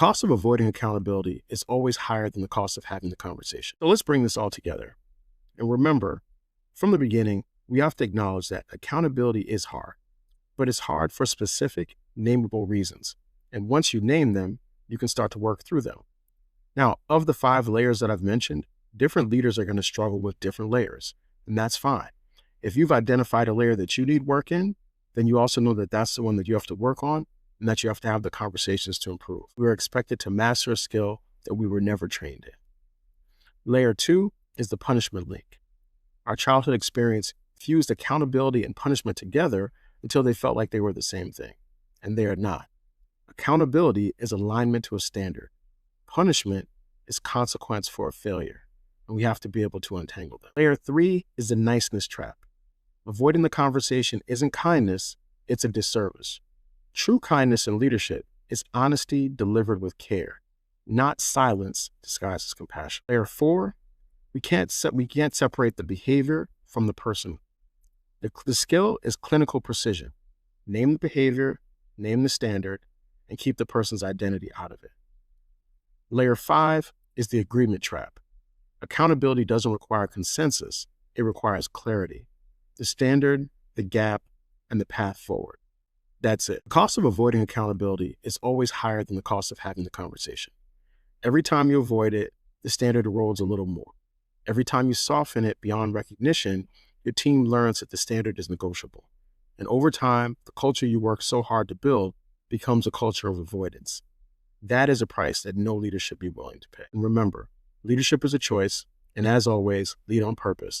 cost of avoiding accountability is always higher than the cost of having the conversation. So let's bring this all together. And remember, from the beginning, we have to acknowledge that accountability is hard, but it's hard for specific, nameable reasons. And once you name them, you can start to work through them. Now, of the 5 layers that I've mentioned, different leaders are going to struggle with different layers, and that's fine. If you've identified a layer that you need work in, then you also know that that's the one that you have to work on and that you have to have the conversations to improve. We are expected to master a skill that we were never trained in. Layer 2 is the punishment link. Our childhood experience fused accountability and punishment together until they felt like they were the same thing, and they are not. Accountability is alignment to a standard. Punishment is consequence for a failure, and we have to be able to untangle them. Layer 3 is the niceness trap. Avoiding the conversation isn't kindness, it's a disservice. True kindness in leadership is honesty delivered with care, not silence disguised as compassion. Layer 4, we can't separate the behavior from the person. The skill is clinical precision. Name the behavior, name the standard, and keep the person's identity out of it. Layer 5 is the agreement trap. Accountability doesn't require consensus, it requires clarity. The standard, the gap, and the path forward. That's it. The cost of avoiding accountability is always higher than the cost of having the conversation. Every time you avoid it, the standard erodes a little more. Every time you soften it beyond recognition, your team learns that the standard is negotiable. And over time, the culture you work so hard to build becomes a culture of avoidance. That is a price that no leader should be willing to pay. And remember, leadership is a choice, and as always, lead on purpose,